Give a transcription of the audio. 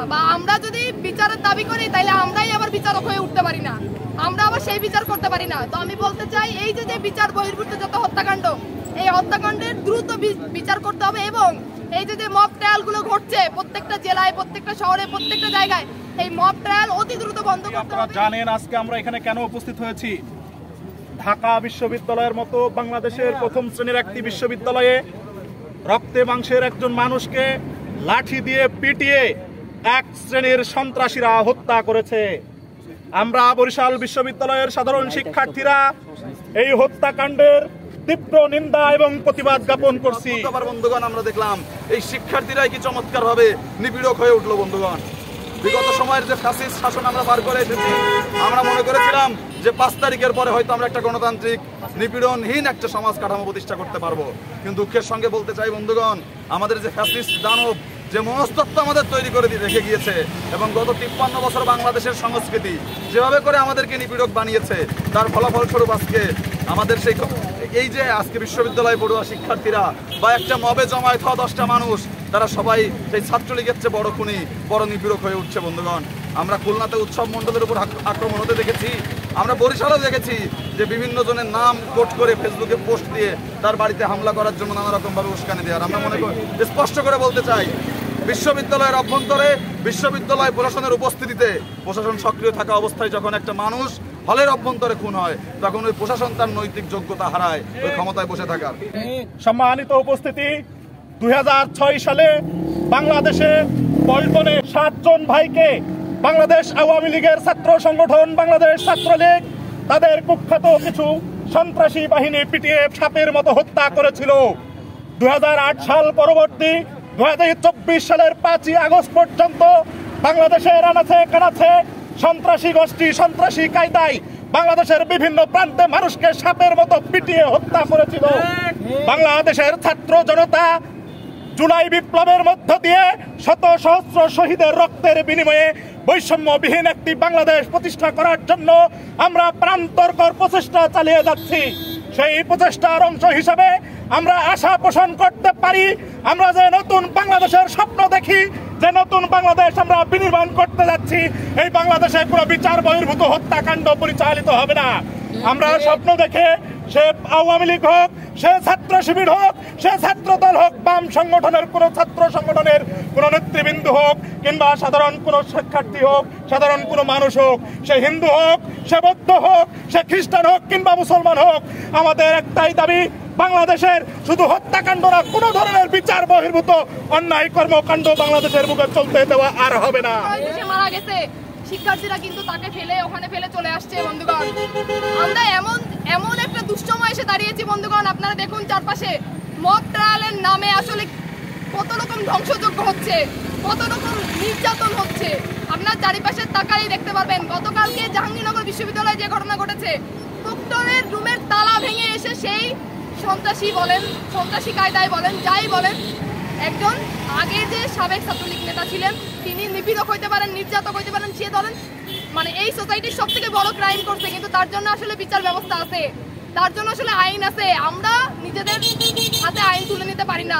বা আমরা যদি বিচারের দাবি করি তাহলে আমরাই আবার বিচারক হয়ে উঠতে পারি না, আমরা আবার সেই বিচার করতে পারি না। তো আমি বলতে চাই এই যে বিচার বহির্ভূত যত হত্যাকাণ্ড, এই হত্যাকাণ্ডের দ্রুত বিচার করতে হবে এবং এই যে মব ট্রায়াল গুলো ঘটছে প্রত্যেকটা জেলায়, প্রত্যেকটা শহরে, প্রত্যেকটা জায়গায়, এই মব ট্রায়াল অতি দ্রুত বন্ধ করতে হবে। আপনারা জানেন আজকে আমরা এখানে কেন উপস্থিত হয়েছি। ঢাকা বিশ্ববিদ্যালয়ের মতো বাংলাদেশের প্রথম শ্রেণীর একটি বিশ্ববিদ্যালয়ে রক্তে মাংসের একজন মানুষকে লাঠি দিয়ে পিটিয়ে এক শ্রেণীর সন্ত্রাসীরা হত্যা করেছে। আমরা বরিশাল বিশ্ববিদ্যালয়ের সাধারণ শিক্ষার্থীরা এই হত্যাকাণ্ডের তীব্র নিন্দা এবং প্রতিবাদ জ্ঞাপন করছি। বন্ধুগণ, আমরা দেখলাম এই শিক্ষার্থীরাই কি চমৎকার ভাবে নিপীড়ক হয়ে উঠলো। বন্ধুগণ, বিগত সময়ের যে ফ্যাসিস্ট শাসন আমরা পার করে এসেছি, আমরা মনে করেছিলাম যে 5 তারিখের পরে হয়তো আমরা একটা গণতান্ত্রিক নিপীড়নহীন একটা সমাজ কাঠামো প্রতিষ্ঠা করতে পারবো। কিন্তু দুঃখের সঙ্গে বলতে চাই বন্ধুগণ, আমাদের যে ফ্যাসিস্ট দানব যে মনস্তত্ব আমাদের তৈরি করে রেখে গিয়েছে এবং গত 53 বছর বাংলাদেশের সংস্কৃতি যেভাবে করে আমাদেরকে নিপীড়ক বানিয়েছে, তার ফলাফল স্বরূপ আজকে আমাদের এই যে আজকে বিশ্ববিদ্যালয়ে পড়ুয়া শিক্ষার্থীরা বা একটা মবে জমায়েত হওয়া 10টা মানুষ, তারা সবাই সেই ছাত্রলীগের চেয়ে বড় খুনি, বড় নিপীড়ক হয়ে উঠছে। বন্ধুগণ, আমরা খুলনাতে উৎসব মণ্ডলের উপর আক্রমণ হতে দেখেছি, আমরা বরিশালেও দেখেছি যে বিভিন্ন জনের নাম কোট করে ফেসবুকে পোস্ট দিয়ে তার বাড়িতে হামলা করার জন্য নানা রকম ভাবে উস্কানি দেওয়ার। আমরা মনে করি স্পষ্ট করে বলতে চাই, বিশ্ববিদ্যালয়ের অভ্যন্তরে বিশ্ববিদ্যালয় প্রশাসনের উপস্থিতিতে প্রশাসন সক্রিয় থাকা অবস্থায় যখন একটা মানুষ হলের অভ্যন্তরে খুন হয়, তখন ওই প্রশাসন তার নৈতিক যোগ্যতা হারায় ওই ক্ষমতায় বসে থাকার। সম্মানিত উপস্থিতি, 2006 সালে বাংলাদেশে পল্টনে 7 জন ভাইকে বাংলাদেশ আওয়ামী লীগের ছাত্র সংগঠন বাংলাদেশ ছাত্রলীগ তাদের কুখ্যাত কিছু সন্ত্রাসী বাহিনী পিটিয়ে সাপের মতো হত্যা করেছিল। 2008 সাল পরবর্তী 2024 সালের 5ই আগস্ট পর্যন্ত বাংলাদেশের আনাচে কানাচে সন্ত্রাসী গোষ্ঠী সন্ত্রাসী কায়দায় বাংলাদেশের বিভিন্ন প্রান্তে মানুষকে সাপের মতো পিটিয়ে হত্যা করেছিল। বাংলাদেশের ছাত্র জনতা জুলাই বিপ্লবের মধ্য দিয়ে শত সহস্র শহীদের রক্তের বিনিময়ে বৈষম্যবিহীন একটি বাংলাদেশ প্রতিষ্ঠা করার জন্য আমরা প্রাণান্তকর প্রচেষ্টা চালিয়ে যাচ্ছি। সেই প্রচেষ্টার অংশ হিসেবে আমরা আশা পোষণ করতে পারি, আমরা যে নতুন বাংলাদেশের স্বপ্ন দেখি, যে নতুন বাংলাদেশ আমরা বিনির্মাণ করতে যাচ্ছি, এই বাংলাদেশে কোনো বিচার বহির্ভূত হত্যাকাণ্ড পরিচালিত হবে না। আমরা স্বপ্ন দেখে সে আওয়ামী লীগ হোক, সে ছাত্র শিবির হোক, সে ছাত্রদল হোক, বাম সংগঠনের কোন ছাত্র সংগঠনের কোন নেতৃবৃন্দ হোক, কিংবা সাধারণ কোন শিক্ষার্থী হোক, সাধারণ কোন মানুষ হোক, সে হিন্দু হোক, সে বৌদ্ধ হোক, সে খ্রিস্টান হোক কিংবা মুসলমান হোক, আমাদের একটাই দাবি, বাংলাদেশের শুধু হত্যাকাণ্ড না, কোন ধরনের বিচার বহির্ভূত অন্যায় কর্মকাণ্ড বাংলাদেশের বুকে চলতে দেওয়া আর হবে না। মারা গেছে শিক্ষার্থীরা কিন্তু তাকে ফেলে ওখানে ফেলে চলে আসছে। বন্ধুগণ, আমরা এমন একটা দুঃসময় এসে দাঁড়িয়েছি। বন্ধুগণ, আপনারা দেখুন চারপাশে মক ট্রায়ালের নামে আসলে কত রকম ধ্বংসযজ্ঞ হচ্ছে, কত রকম নির্যাতন হচ্ছে। আপনার চারিপাশে তাকালেই দেখতে পারবেন। গতকালকে জাহাঙ্গীরনগর বিশ্ববিদ্যালয়ে যে ঘটনা ঘটেছে, প্রক্টরের রুমের তালা ভেঙে এসে সেই সন্ত্রাসী বলেন, সন্ত্রাসী কায়দায় বলেন, যাই বলেন, একজন আগে যে সাবেক ছাত্রলীগ নেতা ছিলেন, তিনি নিপীড়ক হইতে পারেন, নির্যাতক হইতে পারেন, সে ধরেন মানে এই সোসাইটির সব থেকে বড় ক্রাইম করছে, কিন্তু তার জন্য আসলে বিচার ব্যবস্থা আছে, তার জন্য আসলে আইন আছে। আমরা নিজেদের হাতে আইন তুলে নিতে পারি না।